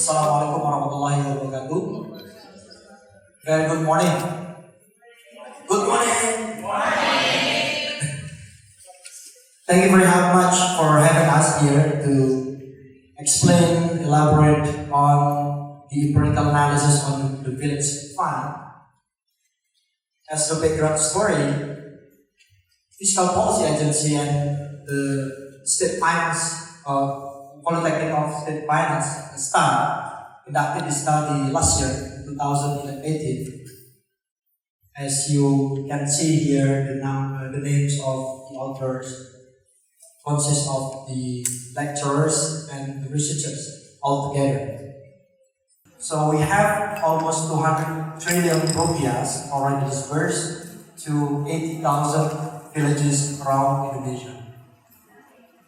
Assalamualaikum warahmatullahi wabarakatuh. Very good morning. Good morning. Thank you very much for having us here to explain, elaborate on the empirical analysis on the village fund. As the background story, Fiscal Policy Agency and the State Finance Politeknik of State Finance STAN conducted the study last year, 2018. As you can see here, the names of the authors consist of the lecturers and the researchers all together. So we have almost 200 trillion rupiahs already disbursed to 80,000 villages around Indonesia.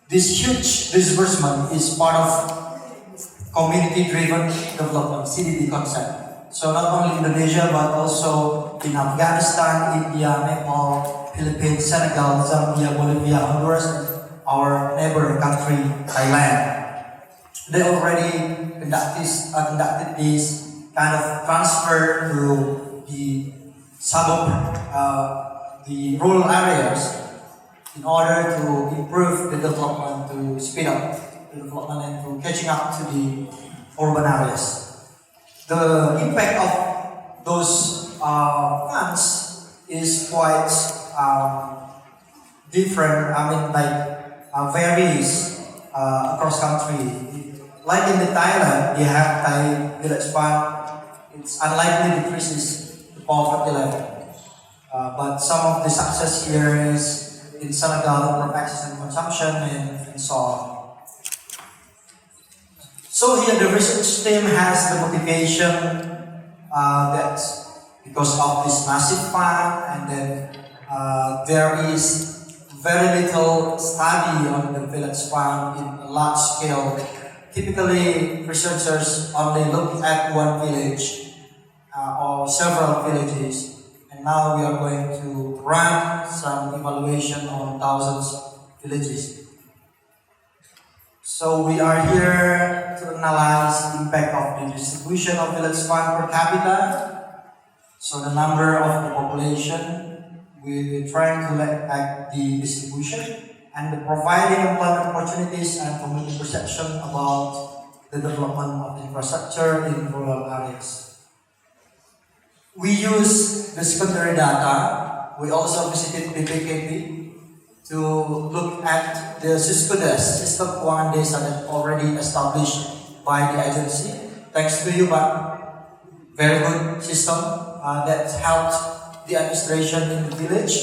This huge disbursement is part of community-driven development (CDD) concept. So not only Indonesia but also in Afghanistan, India, Nepal, Philippines, Senegal, Zambia, Bolivia, Honduras, and our neighboring country Thailand. They already conducted this kind of transfer to the suburb, the rural areas, in order to improve the development, to speed up the development and to catching up to the urban areas. The impact of those funds is quite different. Varies across country. Like in the Thailand, they have Thai Village Fund. It's unlikely decreases the poverty level. But some of the success here is in Senegal, from access and consumption, and so on. So here the research team has the motivation that because of this massive fund, and then there is very little study on the village fund in a large scale. Typically, researchers only look at one village or several villages. Now we are going to run some evaluation on thousands of villages. So we are here to analyze the impact of the distribution of village fund per capita. So the number of the population, we're trying to look at the distribution and the providing employment opportunities and community perception about the development of infrastructure in rural areas. We use the secondary data. We also visited the BKF to look at the SISKUDES, Sistem Keuangan Desa, that already established by the agency. Thanks to you, but very good system that helped the administration in the village.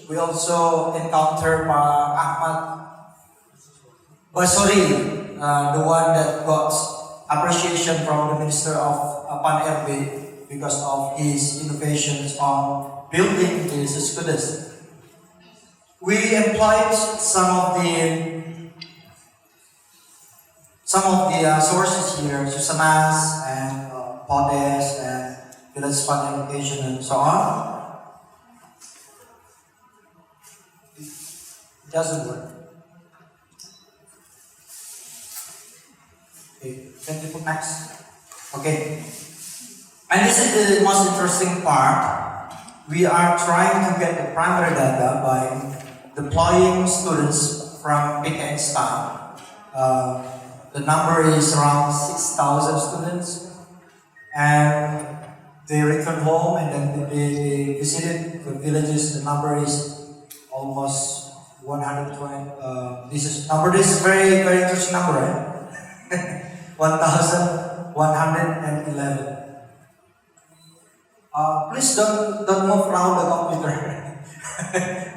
We also encountered Bapak Akhmad the one that got appreciation from the Minister of PAN-RB because of his innovations on building the SISKUDES. We employed some of the sources here, Susanas and PODES and Village Fund Allocation and so on. It doesn't work. Okay, can you put next? Okay. And this is the most interesting part. We are trying to get the primary data by deploying students from PKN STAN. The number is around 6,000 students, and they return home and then they visited the villages. The number is almost 120. This is very, very interesting number, right? 1,111. Please don't move around the computer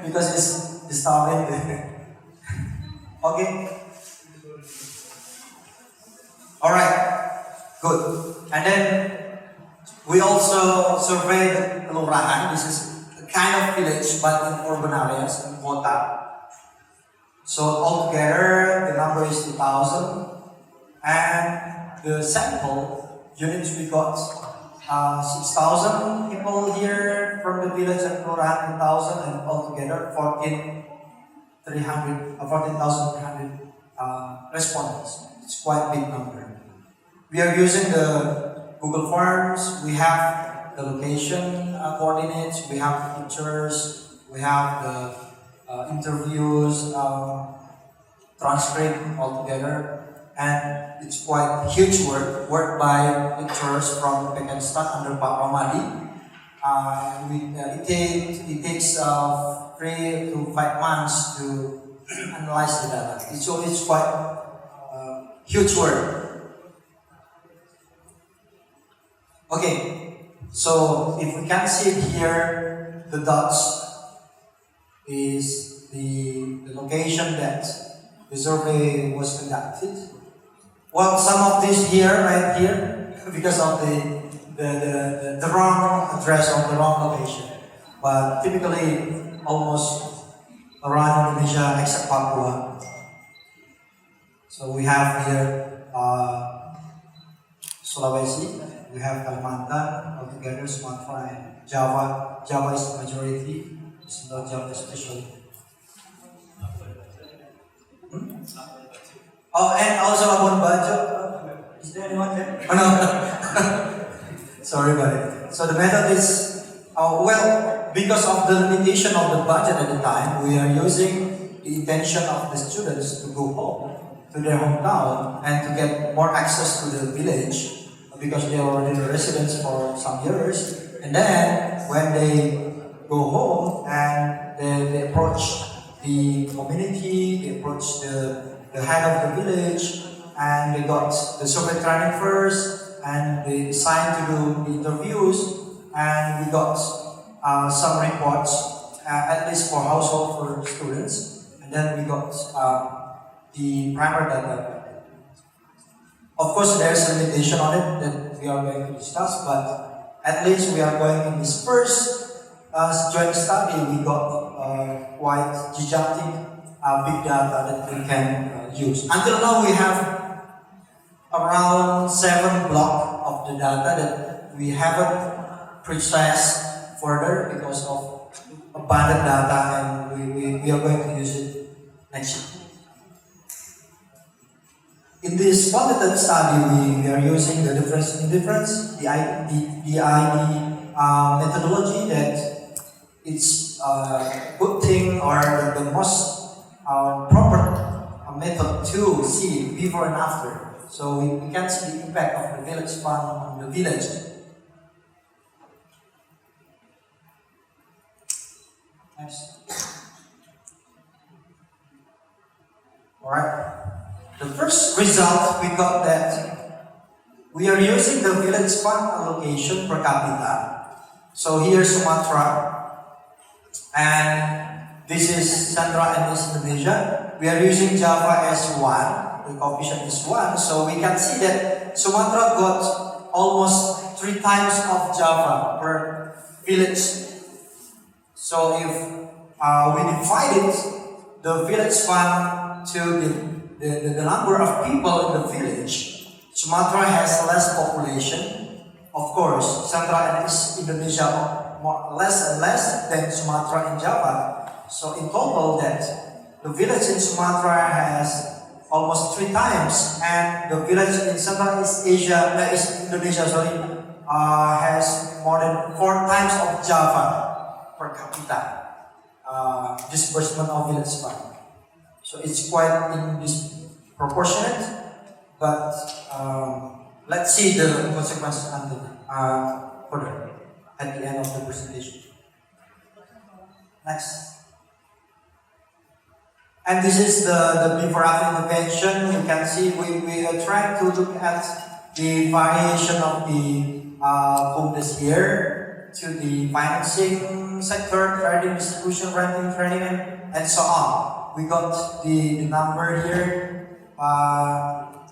because it's disturbing. Okay. All right. Good. And then We also surveyed the kelurahan. This is a kind of village, but in urban areas, in kota. So altogether, the number is 2,000, and the sample units we got 6,000 people here from the village and kelurahan, 2,000, and altogether 14,300 respondents. It's quite a big number. We are using the Google Forms. We have the location coordinates. We have pictures. We have the interviews, transcript altogether, and it's quite huge work by lecturers from PKN STAN under Pak Ramadi. It takes 3 to 5 months to analyze the data. It's quite huge work. Okay, so if we can see it here, the dots is the location that the survey was conducted. Well, some of this here, right here, because of the wrong address or the wrong location. But typically, almost around Indonesia except Papua. So we have here Sulawesi, we have Kalimantan, altogether Sumatra and Java. Java is the majority, it's not Java especially. Oh, and also Labuan Bajo. Is there anyone there? Oh, no. Sorry about it. So the method is, because of the limitation of the budget at the time, we are using the intention of the students to go home to their hometown and to get more access to the village because they are already residents for some years. And then when they go home and they approach the community, they approach the head of the village, and they got the survey training first, and they decided to do the interviews, and we got some reports, at least for household for students, and then we got the primary data. Of course, there's a limitation on it that we are going to discuss, but at least we are going in this first joint study. We got quite gigantic big data that we can use. Until now, we have around 7 blocks of the data that we haven't processed further because of abundant data, and we are going to use it next year. In this quantitative study, we are using the difference in difference, the ID methodology that it's good thing or the most proper method to see before and after. So we can see the impact of the village fund on the village. Next. Alright. The first result we got that we are using the village fund allocation per capita. So here's Sumatra, and this is Central and East Indonesia. We are using Java as 1, the coefficient is 1, so we can see that Sumatra got almost 3 times of Java per village. So if we divided the village fund to the number of people in the village, Sumatra has less population. Of course, Central and East Indonesia less and less than Sumatra and Java. So in total, that the village in Sumatra has almost 3 times, and the village in Central East Indonesia, has more than 4 times of Java per capita disbursement of village fund. So it's quite disproportionate, but let's see the consequences further at the end of the presentation. Next. And this is the before after intervention. You can see we are trying to look at the variation of the boom this year to the financing sector, trading, distribution, renting, trading, and so on. We got the number here.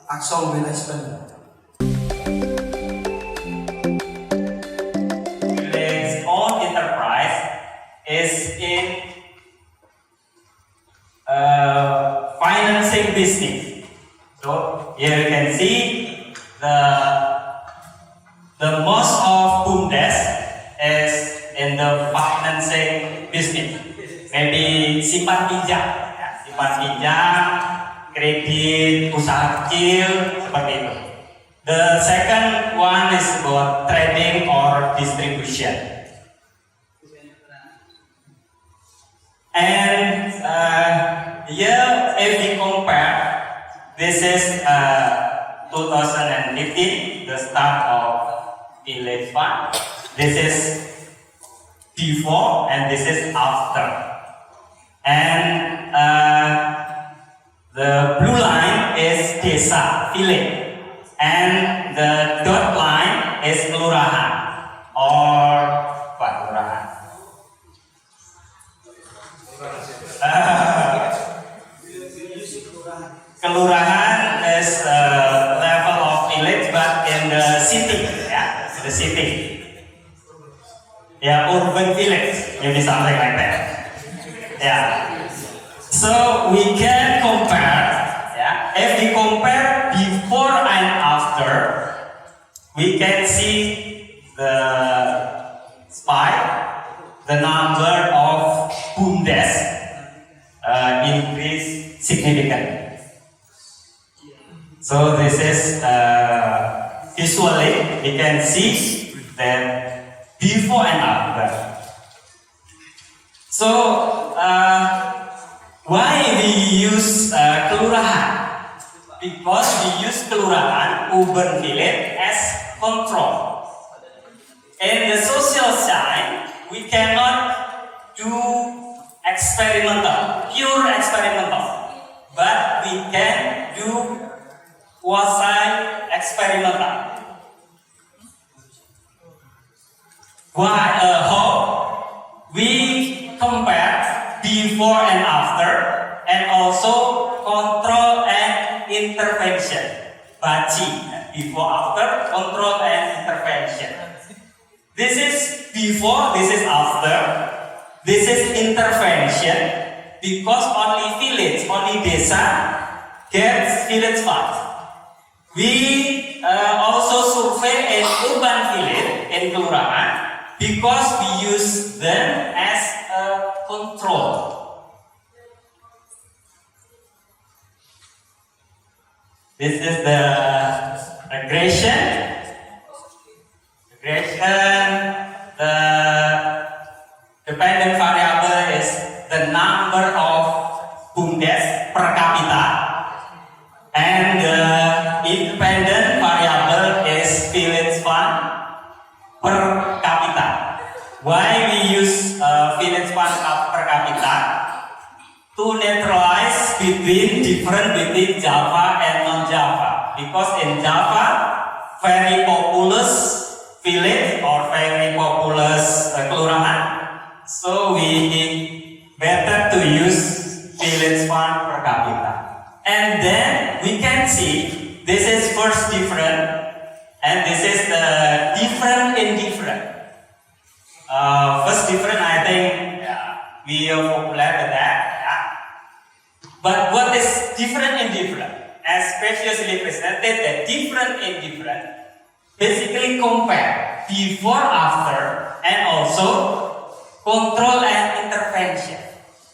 Axel will explain that. is in financing business. So here you can see the most of BUMDes is in the financing business. Maybe simpan pinjam, ya, simpan pinjam, kredit, usaha kecil, seperti itu. The second one is about trading or distribution. And here, if we compare, this is 2015, the start of village fund. This is before and this is after. And the blue line is desa, village, and the dot line is kelurahan or what kelurahan? Kelurahan is level of village, but in the city, yeah, the city, yeah, urban village, maybe something like that, yeah. So we can compare, yeah. If we compare before and after, we can see the spike, the number of BUMDes increase significantly. So this is visually we can see that before and after. So why we use kelurahan? Because we use kelurahan, urban village, as control. In the social science, we cannot do experimental, pure experimental, but we can do quasi-experimental. Why? How? We compare before and after, and also control and intervention. Baji, before, after, control and intervention. This is before, this is after, this is intervention, because only village, only desa gets village fund. We also survey in urban village in kelurahan because we use them as a control. This is the regression. The dependent variable is the number of BUMDes per capita, and the independent variable is village fund per capita. Why we use village fund per capita? To neutralize between Java and non-Java. Because in Java, very populous village or very populous kelurahan, so we better to use village fund per capita. And then we can see this is first different, and this is the different in different. First different, I think we are popular with that. But what is different in different? As previously presented, the different in different basically compare before, after, and also control and intervention.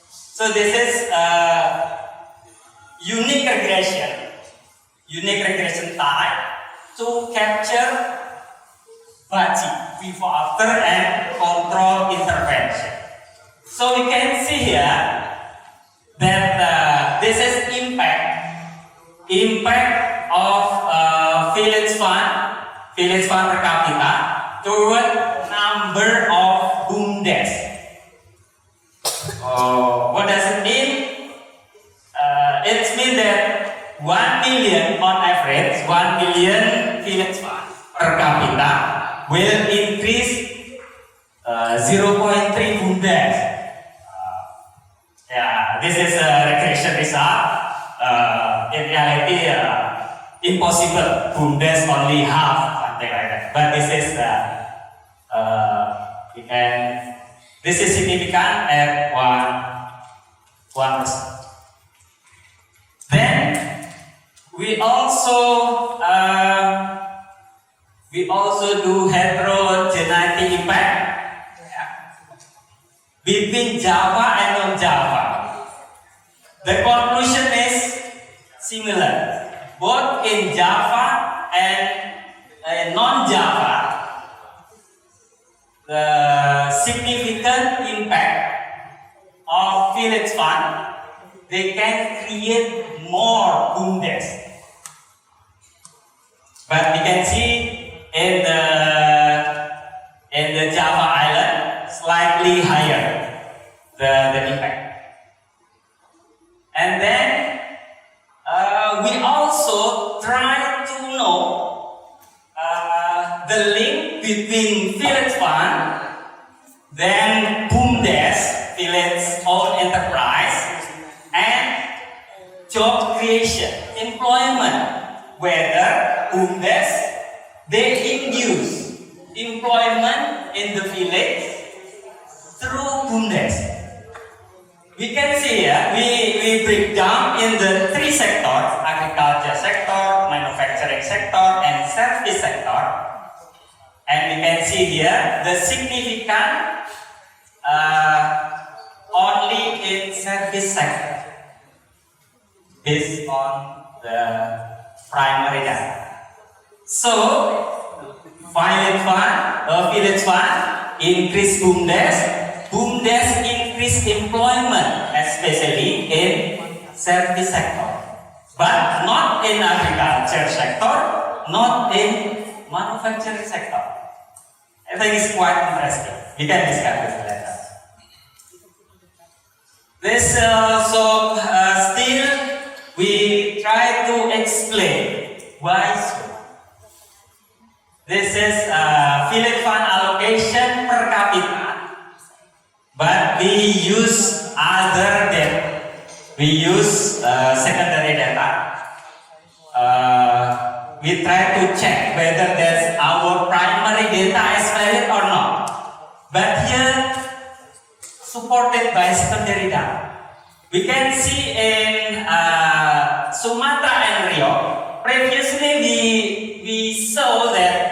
So this is unique regression type to capture Baji before, after, and control intervention. So we can see here that this is impact of village fund per capita toward number of BUMDes. What does it mean? It means that 1 million on average, 1 million village fund per capita will increase 0.3 BUMDes. This is a regression result. In reality, impossible. BUMDes only half, something like that. But this is we can This is significant at 1%. Then we also do heterogeneity impact between Java and non-Java. The conclusion is similar, both in Java and non-Java. The significant impact of village fund, they can create more BUMDes. But we can see in the Java island slightly higher the impact. And then we also try to know the link between village fund, then BUMDes, village owned enterprise, and job creation, employment, whether BUMDes, they induce employment in the village through BUMDes. We can see here, we break down in the three sectors: agriculture sector, manufacturing sector, and service sector. And we can see here the significant only in service sector based on the primary data. So, village fund increase BUMDes increase employment, especially in service sector, but not in agriculture sector, not in manufacturing sector. I think it's quite interesting. We can discuss this later. This still we try to explain why so. This is village fund allocation per capita. But we use other data. We use secondary data. We try to check whether there's our primary data is valid or not. But here, supported by secondary data. We can see in Sumatra and Rio. Previously, we saw that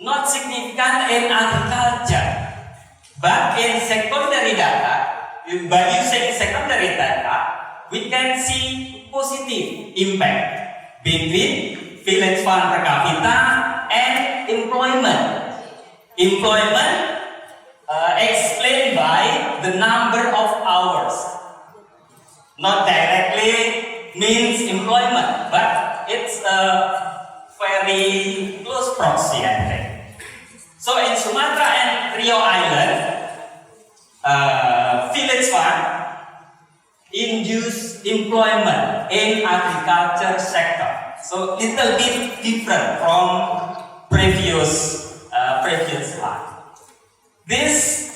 not significant in agriculture. But in secondary data, by using secondary data, we can see positive impact between village fund per capita and employment. Employment explained by the number of hours. Not directly means employment, but it's a very close proxy, I think. So in Sumatra and Rio Island, village fund induce employment in agriculture sector. So little bit different from previous slide. This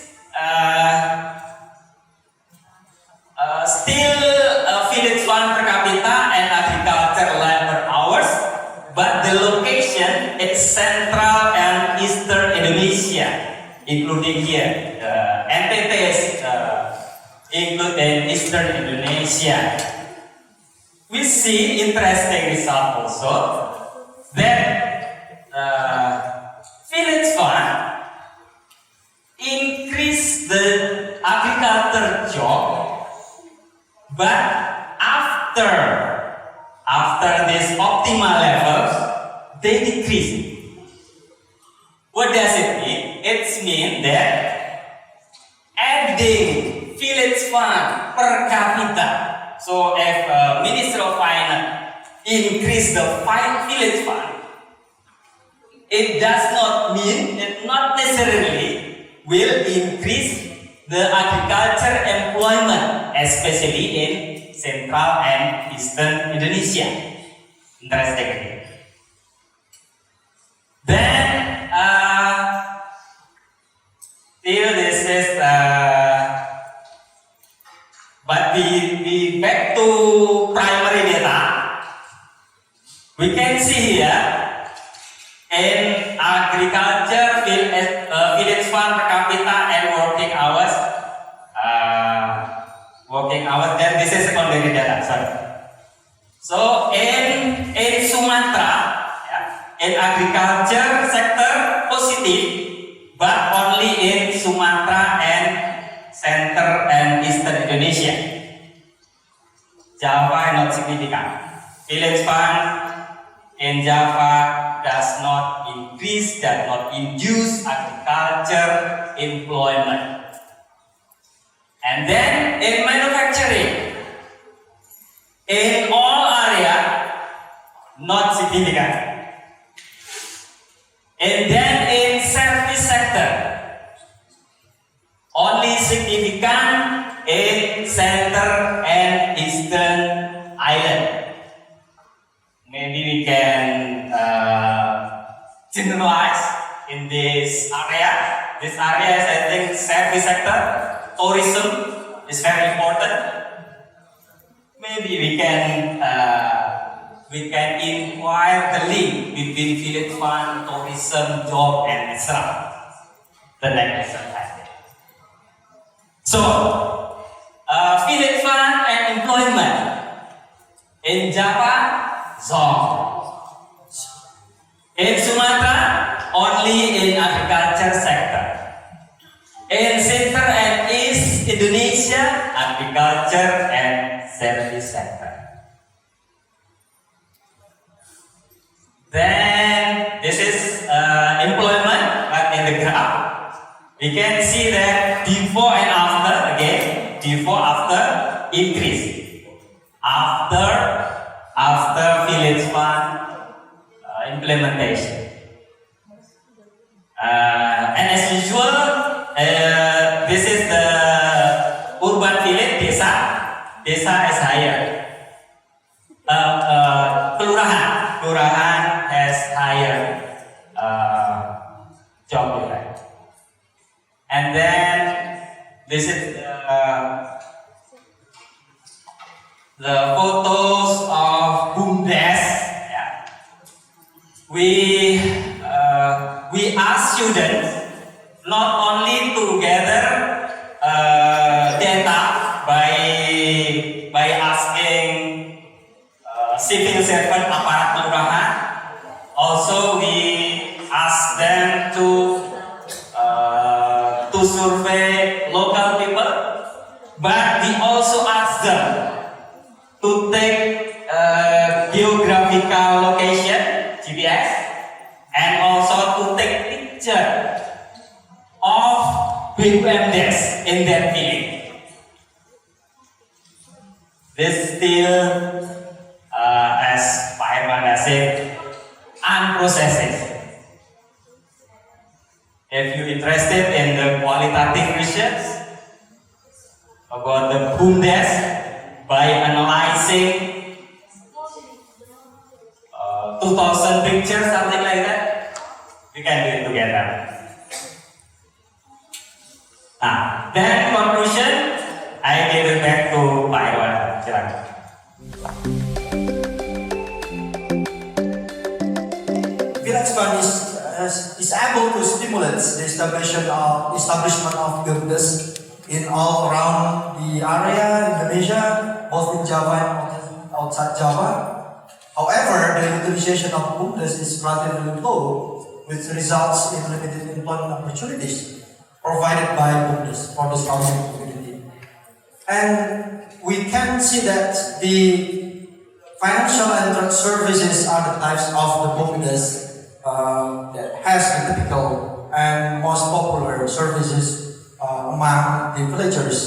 still village fund per capita and agriculture labor hours, but the location is central and eastern Indonesia, including here. NTT included in eastern Indonesia. We see interesting result also that village fund increase the agriculture job, but after this optimal levels, they decrease. What does it mean? It means that adding village fund per capita. So if Minister of Finance increase the village fund, it does not mean, it not necessarily will increase the agriculture employment, especially in central and eastern Indonesia. Interesting. Then, still this is, but we back to primary data. We can see here in agriculture village fund per capita and working hours. Then this is secondary data. Sorry. So in Sumatra, in agriculture sector positive, but only in Sumatra and Center and Eastern Indonesia. Java not significant. Village fund in Java does not increase, does not induce agriculture employment. And then in manufacturing, in all area, not significant. And then in service sector, only significant in Center and Eastern Island. Maybe we can generalize in this area. This area is, I think, service sector. Tourism is very important. Maybe we can inquire the link between village fund, tourism, job, and etc. The next slide. So, village fund and employment in Java, zone. In Sumatra, only in agriculture sector. In Center and East Indonesia, agriculture and service sector. Then this is employment, but in the graph, we can see that before and after, again, before, after, increase. After village fund implementation. And as usual, this is the urban village, desa. Desa is higher. Kelurahan has higher job rate. And then this is the photos of BUMDes. Yeah. We ask students not only to gather data by asking civil servant aparat kelurahan. Also, we ask them to survey local people, but we also ask them to take geographical location (GPS) and also to take picture of BUMDes in that village. This still, as Pak Irwanda said, unprocessed. If you're interested in the qualitative research about the BUMDes by analyzing 2,000 pictures, something like that, we can do it together. Then conclusion, I give it back to Pak Irwanda. Silakan. Village fund is able to stimulate the establishment of BUMDes in all around the area, Indonesia, both in Java and outside Java. However, the utilization of BUMDes is relatively low, which results in limited employment opportunities provided by BUMDes for the housing community. And we can see that the financial and trade services are the types of the BUMDes that has the typical and most popular services among the villagers.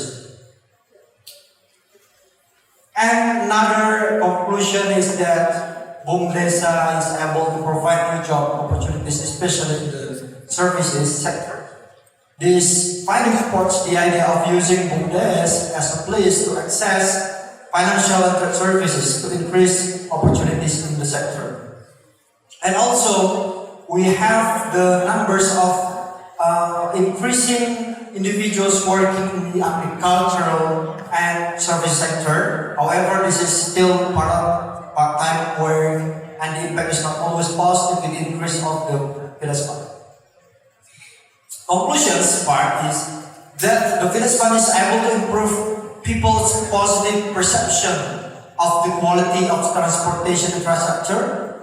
And another conclusion is that BUMDes is able to provide new job opportunities, especially in the services sector. This finding supports the idea of using BUMDes as a place to access financial and trade services to increase opportunities in the sector. And also, we have the numbers of increasing individuals working in the agricultural and service sector. However, this is still part-time work, and the impact is not always positive with the increase of the village fund. conclusions part is that the village fund is able to improve people's positive perception of the quality of transportation infrastructure,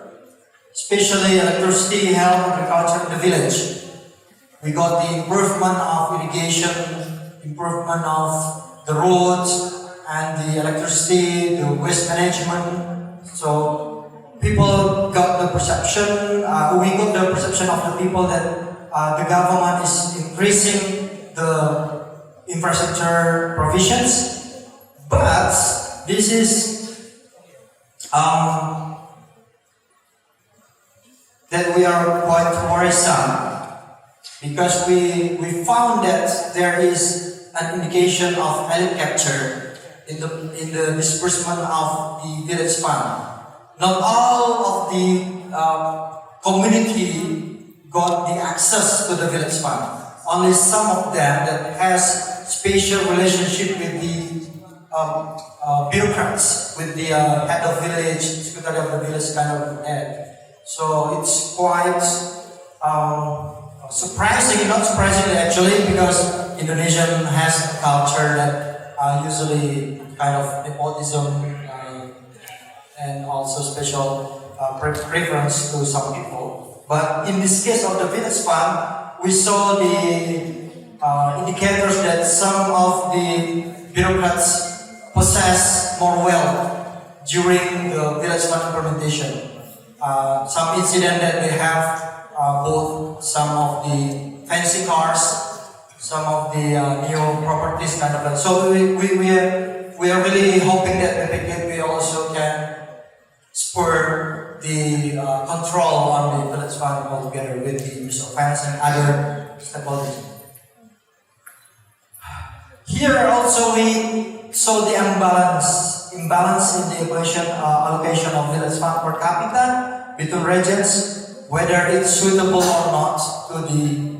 especially electricity, health, agriculture in the village. We got the improvement of irrigation, improvement of the roads and the electricity, the waste management. So people got the perception, we got the perception of the people that the government is increasing the infrastructure provisions, but this is that we are quite worrisome because we found that there is an indication of elite capture in the disbursement of the village fund. Not all of the community got the access to the village fund. Only some of them that has special relationship with the bureaucrats, with the head of village, secretary of the village kind of head. So it's quite surprising, not surprisingly actually, because Indonesian has a culture that usually kind of nepotism and also special preference to some people. But in this case of the village fund, we saw the indicators that some of the bureaucrats possess more wealth during the village fund implementation. Some incident that they have both some of the fancy cars, some of the new properties kind of. So we are really hoping that the PKP also can spur the control on the village fund altogether with the use of finance and other stakeholders. Here also we saw the imbalance in the allocation of village fund per capita between regions, whether it's suitable or not to the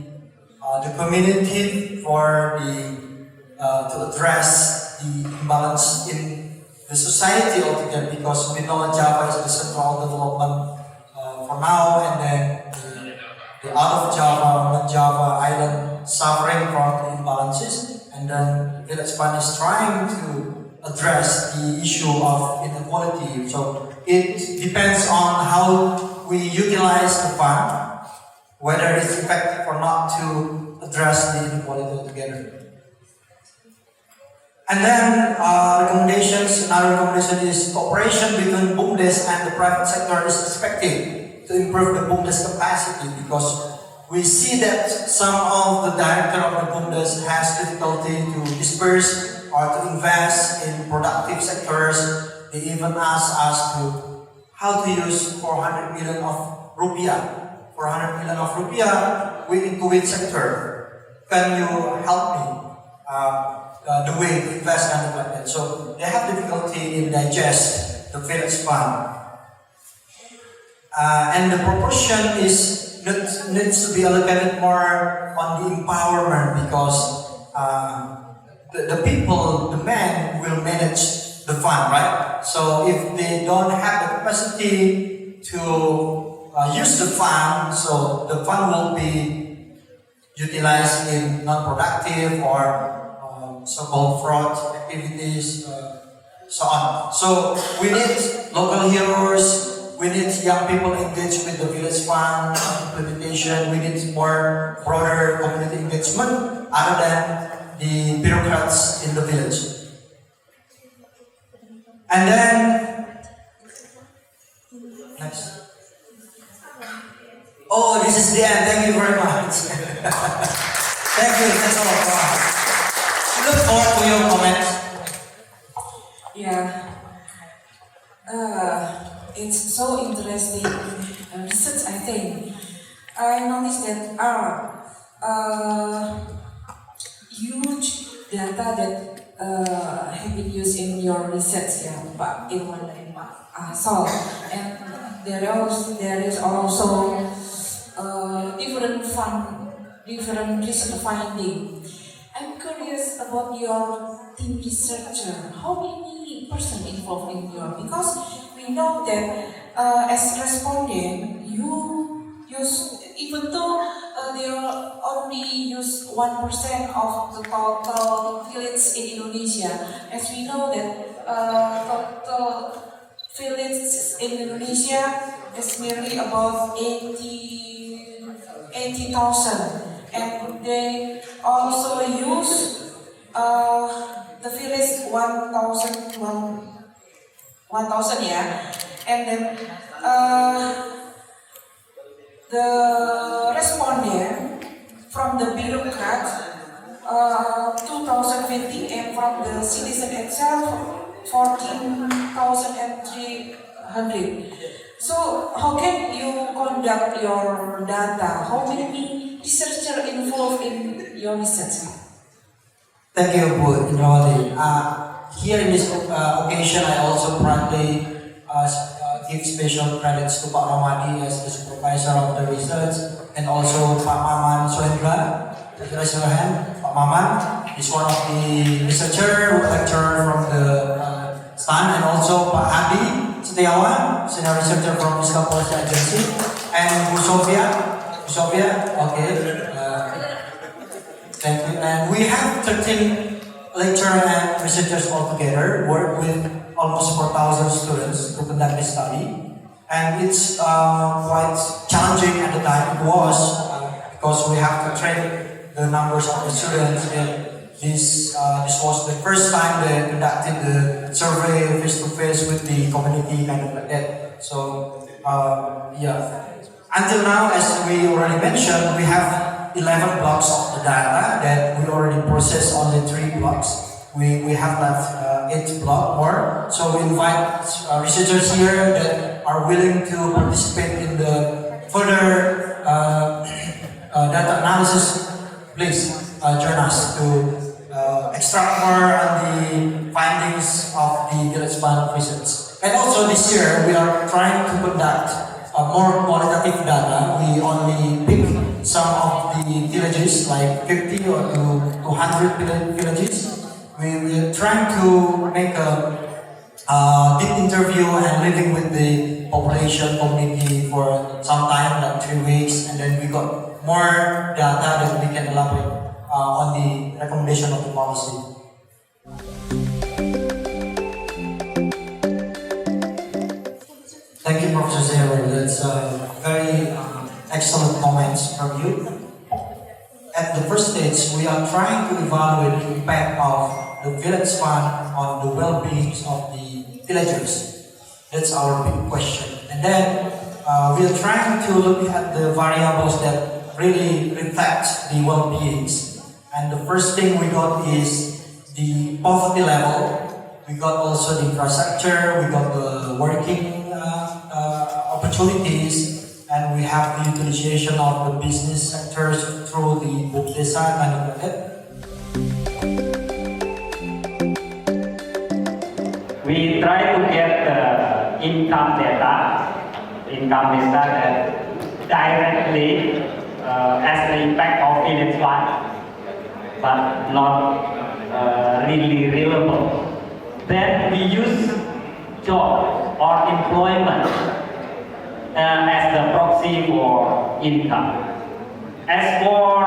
community for to address the imbalance in the society altogether, because we know Java is the central development for now, and then the out of Java, non-Java island suffering from the imbalances, and then the village fund is trying to address the issue of inequality. So it depends on how we utilize the fund, whether it's effective or not to address the inequality altogether. And then another recommendation is cooperation between BUMDes and the private sector is expected to improve the BUMDes capacity, because we see that some of the director of the BUMDes has difficulty to disperse or to invest in productive sectors. They even ask us how to use 400 million of rupiah. 400 million of rupiah into which sector? Can you help me? The way to invest kind of like that. So they have difficulty in digest the village fund. And the proportion needs to be allocated more on the empowerment, because the people, the men will manage the fund, right? So if they don't have the capacity to use the fund, so the fund will be utilized in non-productive or so-called fraud activities, so on. So we need local heroes, we need young people engaged with the village fund implementation, we need more broader community engagement other than the bureaucrats in the village. And then, next. Oh, this is the end, thank you very much. Thank you, that's all. Look forward to your comments. Yeah, it's so interesting research. I think I noticed that huge data that have been used in your research, Pak Irwanda and Pak Sol, and there is also different research finding. I'm curious about your team researcher. How many person involved in your? Because we know that as respondent, you use, even though they only use 1% of the total village in Indonesia. As we know that total villages in Indonesia is nearly about 80,000, and they also use the village 1,000, yeah, and then the respondent from the bureaucrat 2,050, and from the citizen itself 14,300. So how can you conduct your data? How many researchers involved in your research? Thank you, Bu Indrawati. Here in this occasion, I also proudly give special credits to Pak Ramadi as the supervisor of the research, and also Pak Maman Sohendra. Please raise your hand. Pak Maman is one of the lecturer from the STAN, and also Pak Adi Setiawan, senior researcher from Fiskal Policy Agency, and Bu Sofia, okay. Thank you. And we have 13 lecturers and researchers altogether, work with almost 4,000 students to conduct this study. And it's quite challenging at the time. It was because we have to train the numbers of the students, and this was the first time they conducted the survey face-to-face with the community, kind of like that. So, yeah. Until now, as we already mentioned, we have 11 blocks of the data that we already processed, only 3 blocks. We have left 8 blocks more. So we invite researchers here that are willing to participate in the further data analysis. Please join us to extract more on the findings of the village fund research. And also this year, we are trying to conduct more qualitative data. We only pick some of the villages, like 50 or 200 villages. We are trying to make a deep interview and living with the population community for some time, like 3 weeks, and then we got more data that we can elaborate on the recommendation of the policy. Thank you, Professor Zero. That's very excellent comments from you. At the first stage, we are trying to evaluate the impact of the village fund on the well-being of the villagers. That's our big question. And then we are trying to look at the variables that really reflect the well-beings. And the first thing we got is the poverty level. We got also the infrastructure. We got the working opportunities. And we have the utilization of the business sectors through the desa, kind of like that. We try to get the income data that directly has the impact of village fund, but not really reliable. Then we use job or employment as the proxy for income. As for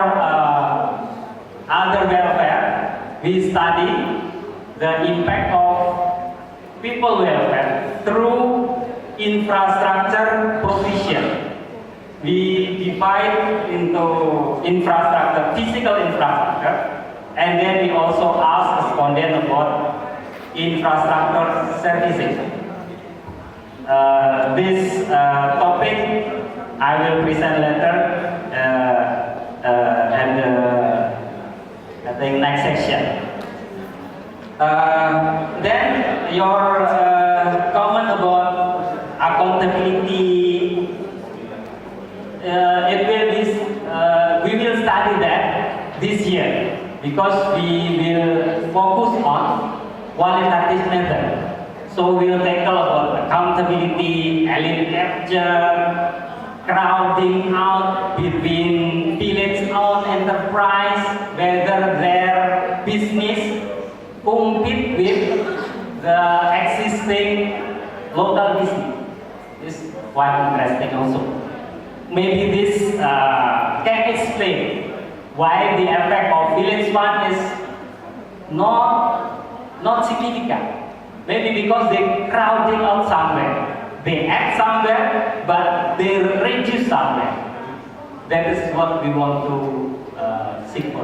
other welfare, we study the impact of people welfare through infrastructure provision. We divide into infrastructure, physical infrastructure, and then we also ask respondents about infrastructure services. This topic I will present later at the next section. Then your comment about accountability, we will study that this year because we will focus on qualitative method. So we will tackle about accountability, alien capture, crowding out between village-owned enterprise, whether their business compete with the existing local business. This is quite interesting also. maybe this can explain why the effect of village fund is not significant. Maybe because they crowding out somewhere. They add somewhere, but they reduce somewhere. That is what we want to seek for.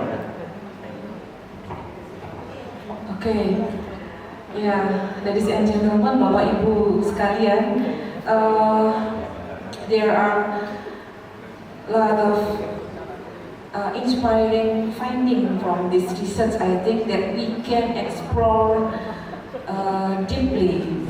Okay, yeah, ladies and gentlemen, Bapak Ibu sekalian, there are a lot of inspiring findings from this research. I think that we can explore deeply